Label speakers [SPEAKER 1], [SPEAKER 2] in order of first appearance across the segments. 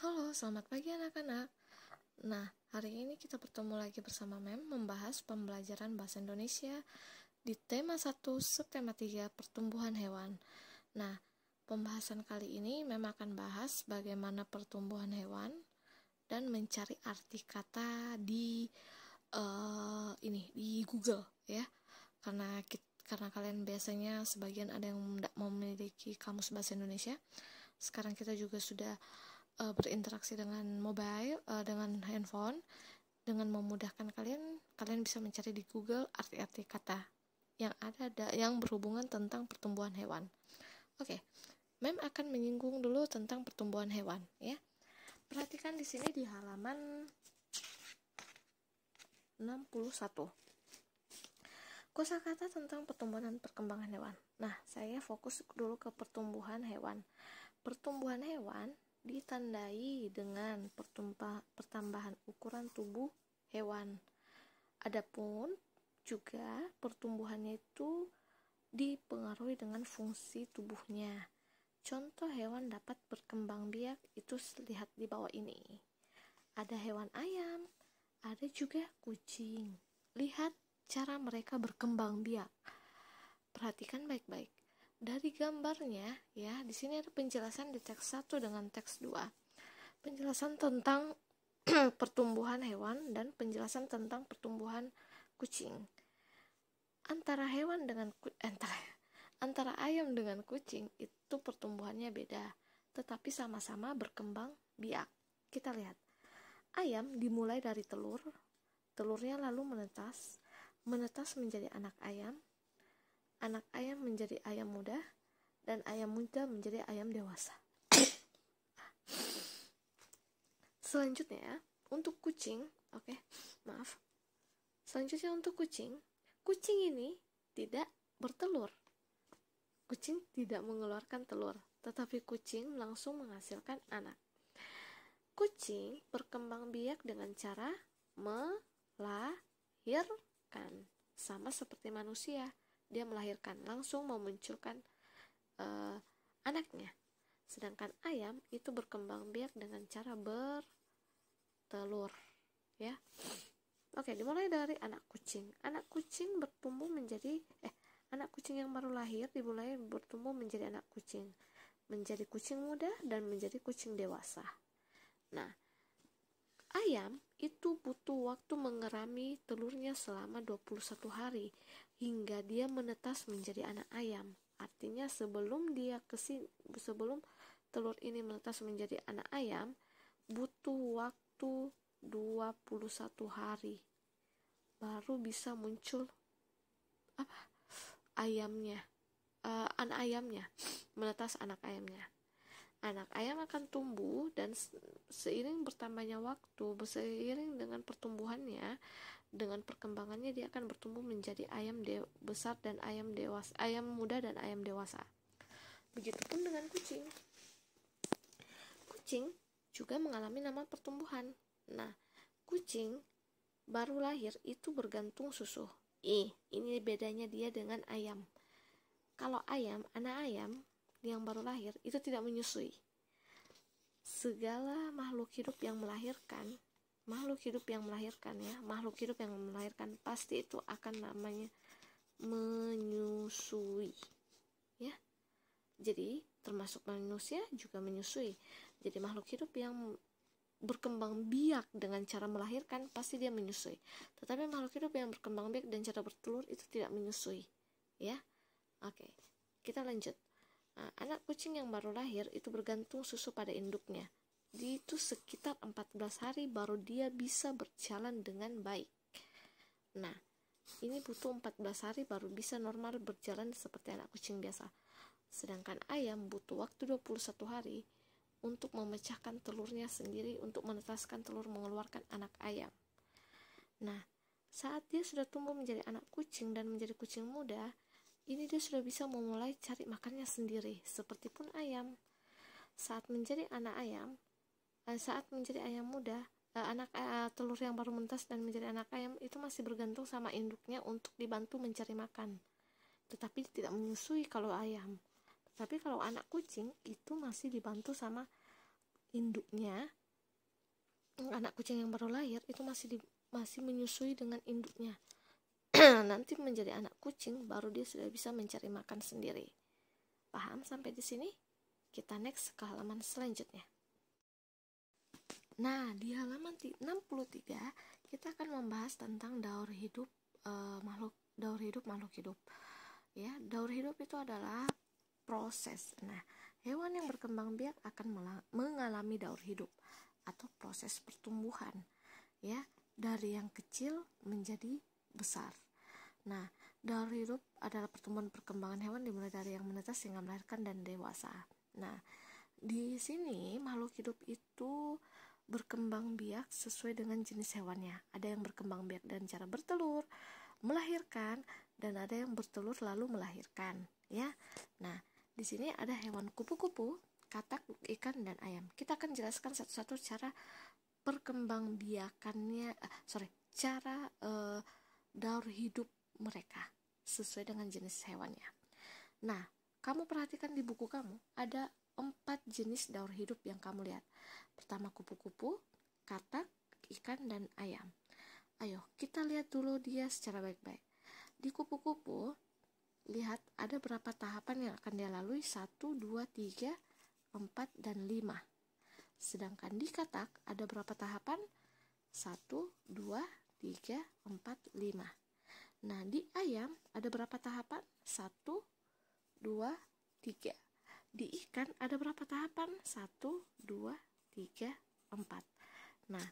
[SPEAKER 1] Halo, selamat pagi anak-anak. Nah, hari ini kita bertemu lagi bersama Mem membahas pembelajaran bahasa Indonesia di tema 1 subtema 3 pertumbuhan hewan. Nah, pembahasan kali ini Mem akan bahas bagaimana pertumbuhan hewan dan mencari arti kata di Google ya. Karena kalian biasanya sebagian ada yang tidak memiliki kamus bahasa Indonesia. Sekarang kita juga sudah berinteraksi dengan mobile, dengan handphone, dengan memudahkan kalian bisa mencari di Google arti-arti kata yang berhubungan tentang pertumbuhan hewan. Oke, Mem akan menyinggung dulu tentang pertumbuhan hewan, ya. Perhatikan di sini di halaman 61. Kosakata tentang pertumbuhan dan perkembangan hewan. Nah, saya fokus dulu ke pertumbuhan hewan. Pertumbuhan hewan ditandai dengan pertambahan ukuran tubuh hewan. Adapun juga pertumbuhannya itu dipengaruhi dengan fungsi tubuhnya. Contoh hewan dapat berkembang biak itu lihat di bawah ini. Ada hewan ayam, ada juga kucing. Lihat cara mereka berkembang biak. Perhatikan baik-baik. Dari gambarnya ya, di sini ada penjelasan di teks 1 dengan teks 2. Penjelasan tentang pertumbuhan hewan dan penjelasan tentang pertumbuhan kucing. Antara ayam dengan kucing itu pertumbuhannya beda, tetapi sama-sama berkembang biak. Kita lihat. Ayam dimulai dari telurnya lalu menetas menjadi anak ayam menjadi ayam muda, dan ayam muda menjadi ayam dewasa. Selanjutnya, untuk kucing, Selanjutnya untuk kucing ini tidak bertelur. Kucing tidak mengeluarkan telur, tetapi kucing langsung menghasilkan anak. Kucing berkembang biak dengan cara melahirkan, sama seperti manusia. Dia melahirkan, langsung memunculkan anaknya. Sedangkan ayam itu berkembang biak dengan cara bertelur, ya. Oke, dimulai dari anak kucing. Anak kucing yang baru lahir dimulai bertumbuh menjadi anak kucing, menjadi kucing muda dan menjadi kucing dewasa. Nah, ayam itu butuh waktu mengerami telurnya selama 21 hari hingga dia menetas menjadi anak ayam. Artinya sebelum telur ini menetas menjadi anak ayam, butuh waktu 21 hari baru bisa muncul anak ayamnya, menetas anak ayamnya. Anak ayam akan tumbuh dan seiring bertambahnya waktu, seiring dengan pertumbuhannya, dengan perkembangannya dia akan bertumbuh menjadi ayam besar dan ayam muda dan ayam dewasa. Begitupun dengan kucing. Kucing juga mengalami nama pertumbuhan. Nah, kucing baru lahir itu bergantung susu. Ini bedanya dia dengan ayam. Kalau anak ayam yang baru lahir itu tidak menyusui. Segala makhluk hidup yang melahirkan pasti itu akan namanya menyusui, ya. Jadi termasuk manusia juga menyusui. Jadi makhluk hidup yang berkembang biak dengan cara melahirkan pasti dia menyusui. Tetapi makhluk hidup yang berkembang biak dan cara bertelur itu tidak menyusui, ya. Oke, kita lanjut. Nah, anak kucing yang baru lahir itu bergantung susu pada induknya. Itu sekitar 14 hari baru dia bisa berjalan dengan baik. Nah, ini butuh 14 hari baru bisa normal berjalan seperti anak kucing biasa. Sedangkan ayam butuh waktu 21 hari untuk memecahkan telurnya sendiri, untuk menetaskan telur, mengeluarkan anak ayam. Nah, saat dia sudah tumbuh menjadi anak kucing dan menjadi kucing muda, ini dia sudah bisa memulai cari makannya sendiri, seperti pun ayam. Saat menjadi ayam muda, telur yang baru menetas dan menjadi anak ayam itu masih bergantung sama induknya untuk dibantu mencari makan. Tetapi tidak menyusui kalau ayam. Tapi kalau anak kucing itu masih dibantu sama induknya, anak kucing yang baru lahir itu masih menyusui dengan induknya. Nanti menjadi anak kucing baru dia sudah bisa mencari makan sendiri. Paham sampai di sini? Kita next ke halaman selanjutnya. Nah, di halaman 63 kita akan membahas tentang daur hidup makhluk hidup. Ya, daur hidup itu adalah proses. Nah, hewan yang berkembang biak akan mengalami daur hidup atau proses pertumbuhan, ya, dari yang kecil menjadi besar. Nah, daur hidup adalah pertumbuhan perkembangan hewan dimulai dari yang menetas hingga melahirkan dan dewasa. Nah, di sini makhluk hidup itu berkembang biak sesuai dengan jenis hewannya. Ada yang berkembang biak dengan cara bertelur, melahirkan, dan ada yang bertelur lalu melahirkan, ya. Nah, di sini ada hewan kupu-kupu, katak, ikan, dan ayam. Kita akan jelaskan satu-satu cara perkembangbiakannya, cara daur hidup mereka sesuai dengan jenis hewannya. Nah, kamu perhatikan di buku kamu ada 4 jenis daur hidup yang kamu lihat. Pertama kupu-kupu, katak, ikan, dan ayam. Ayo kita lihat dulu dia secara baik-baik. Di kupu-kupu, lihat ada berapa tahapan yang akan dia lalui, 1, 2, 3, 4, dan 5. Sedangkan di katak ada berapa tahapan? 1, 2, 3, 4, 5. Nah, di ayam ada berapa tahapan? 1, 2, 3. Di ikan ada berapa tahapan? 1, 2, 3, 4. Nah,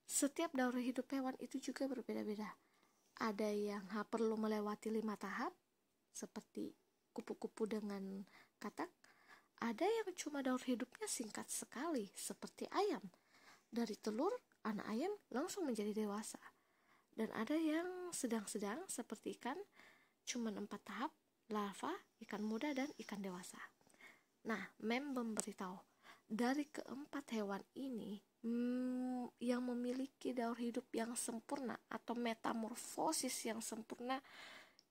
[SPEAKER 1] setiap daur hidup hewan itu juga berbeda-beda. Ada yang perlu melewati 5 tahap, seperti kupu-kupu dengan katak. Ada yang cuma daur hidupnya singkat sekali, seperti ayam. Dari telur, anak ayam langsung menjadi dewasa. Dan ada yang sedang-sedang, seperti ikan, cuma 4 tahap, larva, ikan muda, dan ikan dewasa. Nah, memberitahu, dari keempat hewan ini, yang memiliki daur hidup yang sempurna atau metamorfosis yang sempurna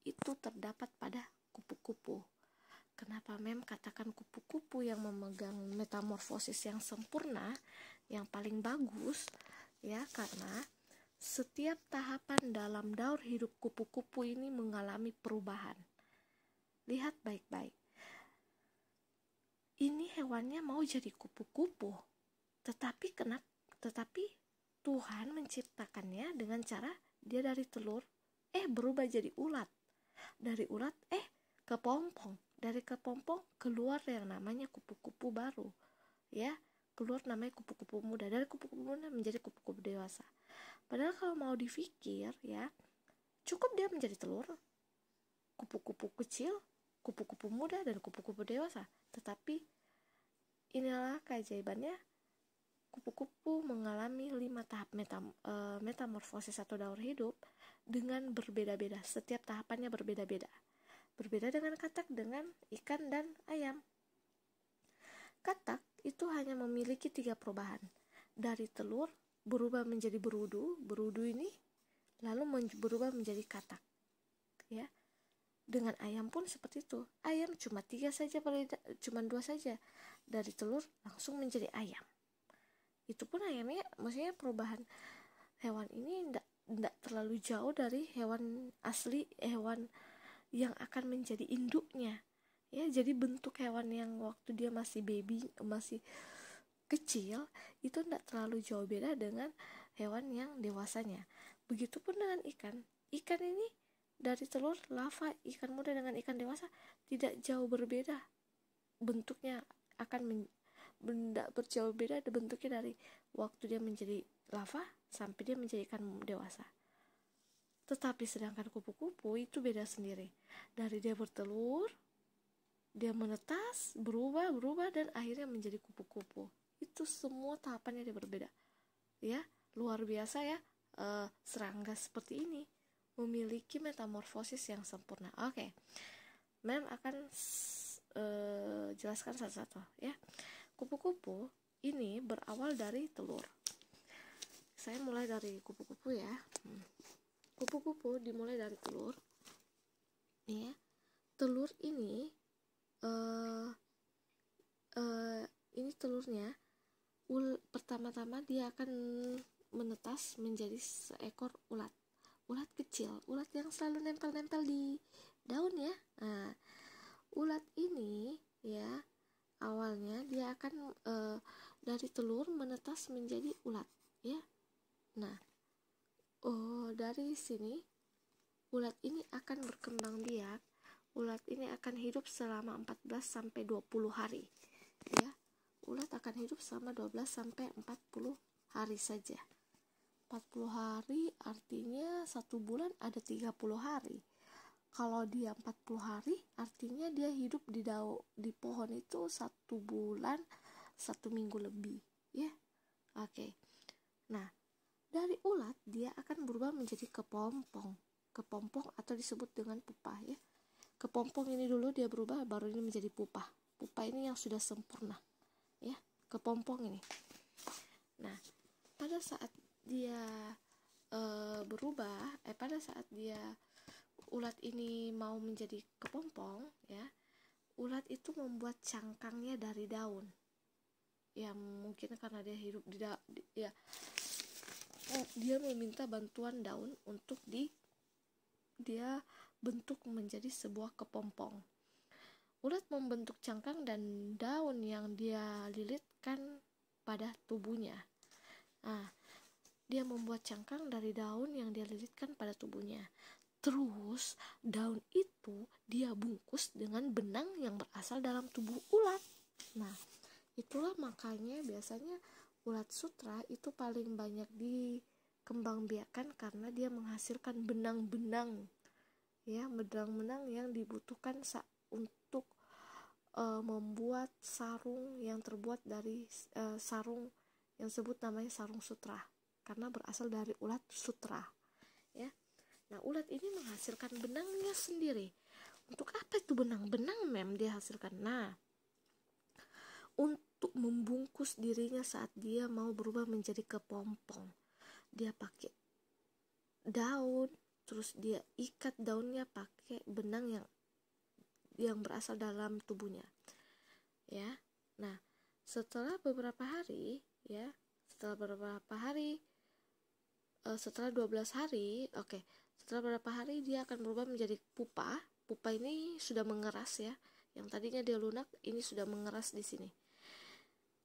[SPEAKER 1] itu terdapat pada kupu-kupu. Kenapa katakan kupu-kupu yang memegang metamorfosis yang sempurna, yang paling bagus, ya, karena setiap tahapan dalam daur hidup kupu-kupu ini mengalami perubahan. Lihat baik-baik. Ini hewannya mau jadi kupu-kupu, tetapi Tuhan menciptakannya dengan cara dia dari telur berubah jadi ulat. Dari ulat kepompong. Dari kepompong keluar yang namanya kupu-kupu baru. Ya, keluar namanya kupu-kupu muda. Dari kupu-kupu muda menjadi kupu-kupu dewasa. Padahal kalau mau dipikir, ya, cukup dia menjadi telur, kupu-kupu kecil, kupu-kupu muda, dan kupu-kupu dewasa. Tetapi inilah keajaibannya, kupu-kupu mengalami 5 tahap metamorfosis atau daur hidup dengan berbeda-beda. Setiap tahapannya berbeda-beda. Berbeda dengan katak, dengan ikan, dan ayam. Katak itu hanya memiliki 3 perubahan. Dari telur berubah menjadi berudu ini lalu berubah menjadi katak. Ya. Dengan ayam pun seperti itu. Ayam cuma 2 saja. Dari telur langsung menjadi ayam. Itu pun ayamnya, maksudnya perubahan hewan ini tidak terlalu jauh dari hewan asli, hewan yang akan menjadi induknya. Ya, jadi bentuk hewan yang waktu dia masih baby, masih kecil, itu tidak terlalu jauh beda dengan hewan yang dewasanya. Begitupun dengan ikan. Ikan ini dari telur, larva, ikan muda dengan ikan dewasa tidak jauh berbeda. Bentuknya akan tidak berjauh beda bentuknya dari waktu dia menjadi larva sampai dia menjadi ikan dewasa. Tetapi sedangkan kupu-kupu itu beda sendiri. Dari dia bertelur, dia menetas, berubah dan akhirnya menjadi kupu-kupu. Itu semua tahapannya dia berbeda. Ya, luar biasa ya. Serangga seperti ini memiliki metamorfosis yang sempurna. Oke. Mem akan jelaskan satu-satu, ya. Kupu-kupu ini berawal dari telur. Saya mulai dari kupu-kupu, ya. Kupu-kupu dimulai dari telur. Ya. Telur ini ini telurnya, pertama-tama dia akan menetas menjadi seekor ulat kecil, ulat yang selalu nempel-nempel di daun ya. Nah, ulat ini ya awalnya dia akan dari telur menetas menjadi ulat ya. Nah, dari sini ulat ini akan berkembang biak. Ulat ini akan hidup selama 14 sampai 20 hari ya. Ulat akan hidup selama 12 sampai 40 hari saja. 40 hari artinya 1 bulan ada 30 hari. Kalau dia 40 hari artinya dia hidup di pohon itu 1 bulan 1 minggu lebih ya. Oke. Nah, dari ulat dia akan berubah menjadi kepompong atau disebut dengan pupa ya. Kepompong ini dulu dia berubah, baru ini menjadi pupa. Pupa ini yang sudah sempurna ya, kepompong ini. Nah, pada saat dia berubah, pada saat dia ulat ini mau menjadi kepompong ya, ulat itu membuat cangkangnya dari daun. Ya mungkin karena dia hidup dia meminta bantuan daun untuk dia bentuk menjadi sebuah kepompong. Ulat membentuk cangkang dan daun yang dia lilitkan pada tubuhnya. Nah, dia membuat cangkang dari daun yang dia lilitkan pada tubuhnya. Terus daun itu dia bungkus dengan benang yang berasal dalam tubuh ulat. Nah, itulah makanya biasanya ulat sutra itu paling banyak dikembangbiakkan karena dia menghasilkan benang-benang ya, benang-benang yang dibutuhkan untuk membuat sarung yang terbuat dari sarung yang sebut namanya sarung sutra karena berasal dari ulat sutra ya. Nah, ulat ini menghasilkan benangnya sendiri. Untuk apa itu benang-benang dia hasilkan? Nah, untuk membungkus dirinya saat dia mau berubah menjadi kepompong, dia pakai daun, terus dia ikat daunnya pakai benang yang berasal dalam tubuhnya ya. Nah, setelah beberapa hari setelah 12 hari, setelah beberapa hari dia akan berubah menjadi pupa. Pupa ini sudah mengeras ya. Yang tadinya dia lunak, ini sudah mengeras di sini.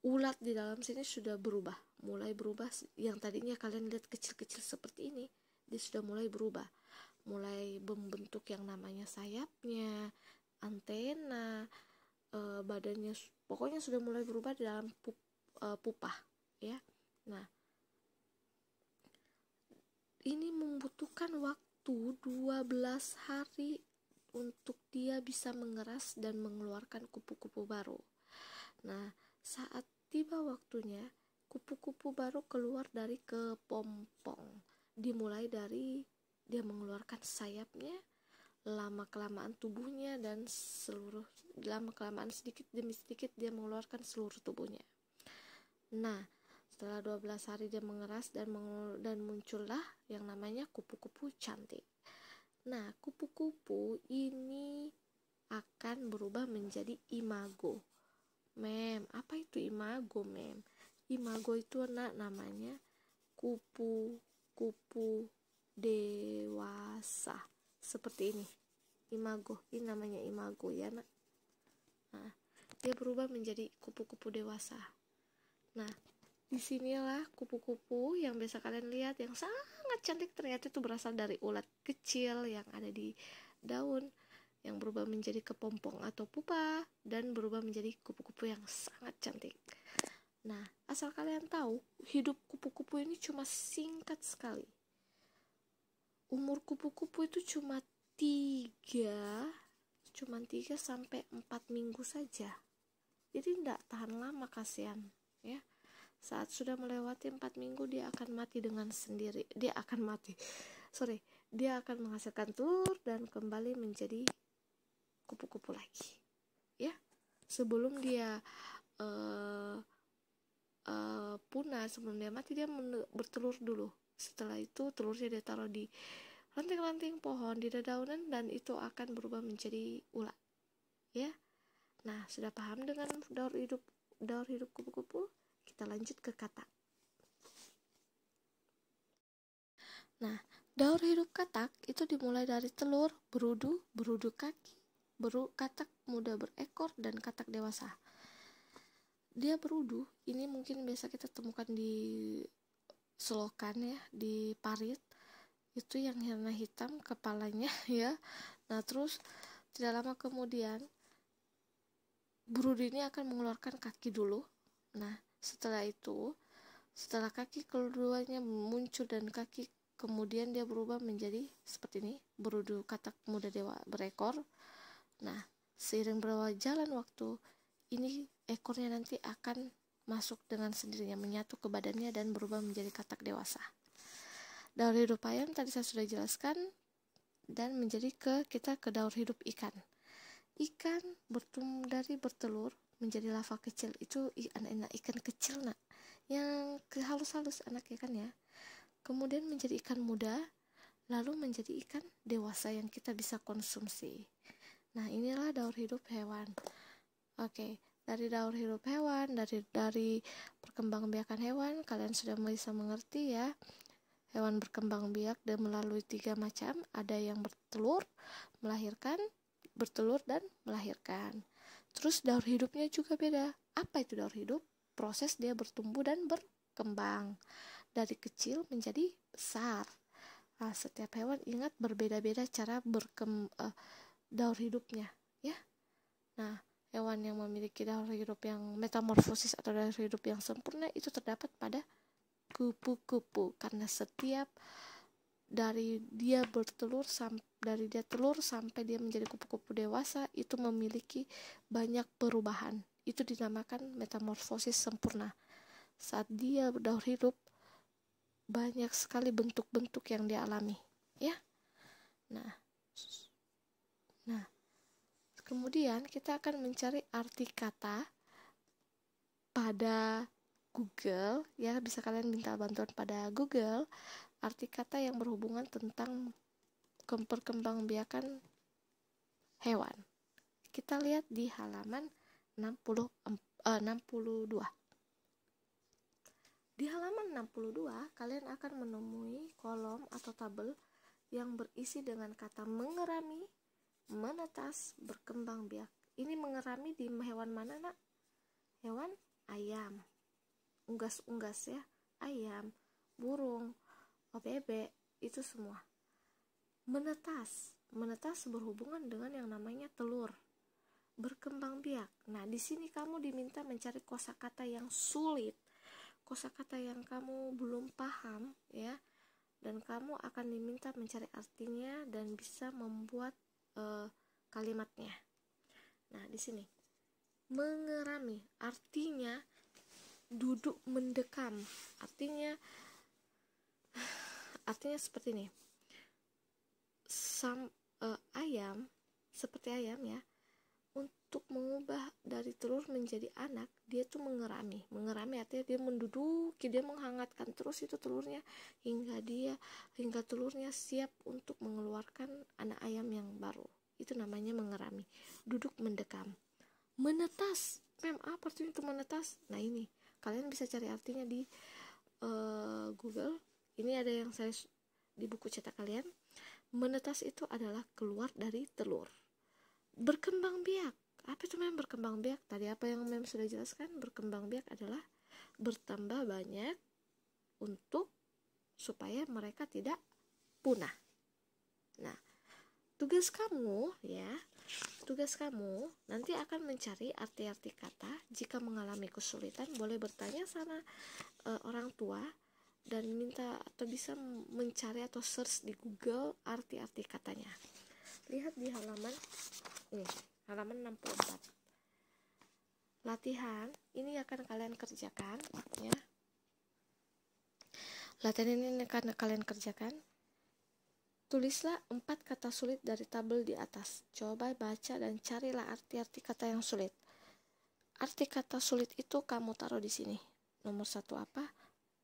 [SPEAKER 1] Ulat di dalam sini sudah mulai berubah. Yang tadinya kalian lihat kecil-kecil seperti ini, dia sudah mulai berubah. Mulai membentuk yang namanya sayapnya, antena, badannya, pokoknya sudah mulai berubah di dalam pupa ya. Nah, ini membutuhkan waktu 12 hari untuk dia bisa mengeras dan mengeluarkan kupu-kupu baru. Nah, saat tiba waktunya, kupu-kupu baru keluar dari kepompong. Dimulai dari dia mengeluarkan sayapnya, lama-kelamaan tubuhnya, dan lama-kelamaan sedikit demi sedikit dia mengeluarkan seluruh tubuhnya. Nah, setelah 12 hari dia mengeras dan muncullah yang namanya kupu-kupu cantik. Nah, kupu-kupu ini akan berubah menjadi imago. Apa itu imago, Imago itu namanya kupu-kupu dewasa. Seperti ini. Imago, ini namanya imago ya, Nak. Nah, dia berubah menjadi kupu-kupu dewasa. Nah, disinilah kupu-kupu yang biasa kalian lihat yang sangat cantik ternyata itu berasal dari ulat kecil yang ada di daun yang berubah menjadi kepompong atau pupa dan berubah menjadi kupu-kupu yang sangat cantik. Nah, asal kalian tahu, hidup kupu-kupu ini cuma singkat sekali. Umur kupu-kupu itu cuma 3 sampai 4 minggu saja. Jadi tidak tahan lama, kasihan ya. Saat sudah melewati 4 minggu dia akan mati dengan sendiri. Dia akan menghasilkan telur dan kembali menjadi kupu-kupu lagi ya. Sebelum dia punah, sebelum dia mati, dia bertelur dulu. Setelah itu telurnya dia taruh di ranting-ranting pohon, di dedaunan, dan itu akan berubah menjadi ulat ya. Nah, sudah paham dengan daur hidup daur hidup kupu-kupu, kita lanjut ke katak. Nah, daur hidup katak itu dimulai dari telur, berudu, berudu kaki, katak muda berekor, dan katak dewasa. Dia berudu, ini mungkin biasa kita temukan di selokan ya, di parit. Itu yang warna hitam kepalanya ya. Nah, terus tidak lama kemudian berudu ini akan mengeluarkan kaki dulu. Nah, setelah itu, setelah kaki keduanya muncul dan kaki, kemudian dia berubah menjadi seperti ini, berudu katak muda dewa berekor. Nah, seiring berjalan waktu, ini ekornya nanti akan masuk dengan sendirinya, menyatu ke badannya dan berubah menjadi katak dewasa. Daur hidup ayam tadi saya sudah jelaskan, dan kita ke daur hidup ikan. Ikan dari bertelur menjadi lava kecil. Itu anak-anak ikan kecil nak, yang halus-halus anak ya kan ya. Kemudian menjadi ikan muda, lalu menjadi ikan dewasa yang kita bisa konsumsi. Nah, inilah daur hidup hewan. Oke, dari daur hidup hewan, dari perkembangbiakan hewan, kalian sudah bisa mengerti ya. Hewan berkembang biak dan melalui 3 macam, ada yang bertelur, dan melahirkan. Terus daur hidupnya juga beda. Apa itu daur hidup? Proses dia bertumbuh dan berkembang dari kecil menjadi besar. Nah, setiap hewan ingat berbeda-beda cara daur hidupnya ya. Nah, hewan yang memiliki daur hidup yang metamorfosis atau daur hidup yang sempurna itu terdapat pada kupu-kupu, karena setiap dari dia telur sampai dia menjadi kupu-kupu dewasa itu memiliki banyak perubahan. Itu dinamakan metamorfosis sempurna. Saat dia daur hidup, banyak sekali bentuk-bentuk yang dia alami ya. Nah, kemudian kita akan mencari arti kata pada Google ya, bisa kalian minta bantuan pada Google arti kata yang berhubungan tentang perkembangbiakan hewan. Kita lihat di halaman 62. Di halaman 62, kalian akan menemui kolom atau tabel yang berisi dengan kata mengerami, menetas, berkembang biak. Ini mengerami di hewan mana nak? Hewan ayam, unggas-unggas ya, ayam, burung, bebek, itu semua. Menetas berhubungan dengan yang namanya telur. Berkembang biak. Nah, di sini kamu diminta mencari kosakata yang sulit. Kosakata yang kamu belum paham ya, dan kamu akan diminta mencari artinya dan bisa membuat kalimatnya. Nah, di sini mengerami artinya duduk mendekam. Artinya seperti ini. Ayam seperti ayam ya, untuk mengubah dari telur menjadi anak, dia tuh mengerami artinya dia menduduki, dia menghangatkan terus itu telurnya hingga telurnya siap untuk mengeluarkan anak ayam yang baru. Itu namanya mengerami, duduk mendekam. Menetas, apa artinya itu menetas? Nah, ini kalian bisa cari artinya di Google. Ini ada yang saya di buku cetak kalian. Menetas itu adalah keluar dari telur. Berkembang biak, apa itu mem berkembang biak? Tadi apa yang mem sudah jelaskan? Berkembang biak adalah bertambah banyak supaya mereka tidak punah. Nah, tugas kamu nanti akan mencari arti-arti kata. Jika mengalami kesulitan, boleh bertanya sama orang tua dan minta atau bisa mencari atau search di Google arti-arti katanya. Lihat di halaman 64. Latihan ini akan kalian kerjakan ya. Latihan ini akan kalian kerjakan. Tulislah 4 kata sulit dari tabel di atas. Coba baca dan carilah arti-arti kata yang sulit. Arti kata sulit itu kamu taruh di sini. Nomor 1 apa?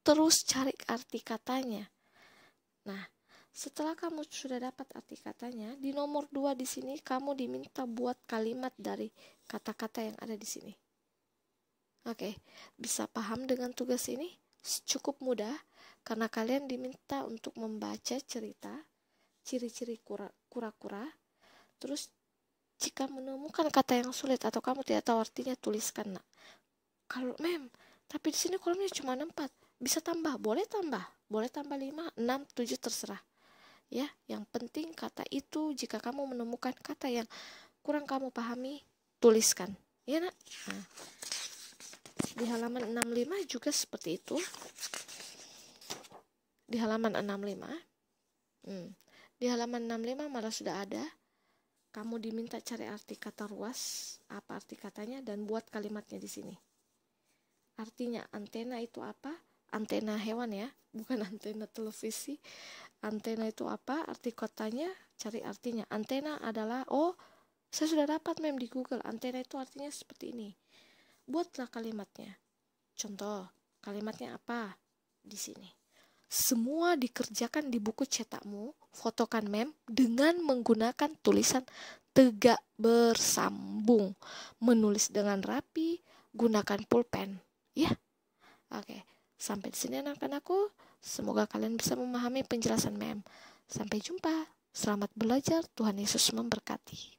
[SPEAKER 1] Terus cari arti katanya. Nah, setelah kamu sudah dapat arti katanya, di nomor 2 di sini kamu diminta buat kalimat dari kata-kata yang ada di sini. Oke, bisa paham dengan tugas ini? Cukup mudah karena kalian diminta untuk membaca cerita, ciri-ciri kura-kura, terus jika menemukan kata yang sulit atau kamu tidak tahu artinya, tuliskan, nak. Kalau tapi di sini kolomnya cuma 4, bisa tambah, boleh tambah 5, 6, 7 terserah. Ya, yang penting kata itu jika kamu menemukan kata yang kurang kamu pahami, tuliskan. Ya, nak. Nah, di halaman 65 juga seperti itu. Di halaman 65. Di halaman 65 malah sudah ada. Kamu diminta cari arti kata ruas, apa arti katanya, dan buat kalimatnya di sini. Artinya antena itu apa? Antena hewan ya, bukan antena televisi. Antena itu apa? Arti katanya, cari artinya. Antena adalah, saya sudah dapat di Google. Antena itu artinya seperti ini. Buatlah kalimatnya. Contoh, kalimatnya apa? Di sini. Semua dikerjakan di buku cetakmu, fotokan dengan menggunakan tulisan tegak bersambung. Menulis dengan rapi, gunakan pulpen. Ya. Oke. Sampai di sini anak-anakku. Semoga kalian bisa memahami penjelasan Sampai jumpa. Selamat belajar. Tuhan Yesus memberkati.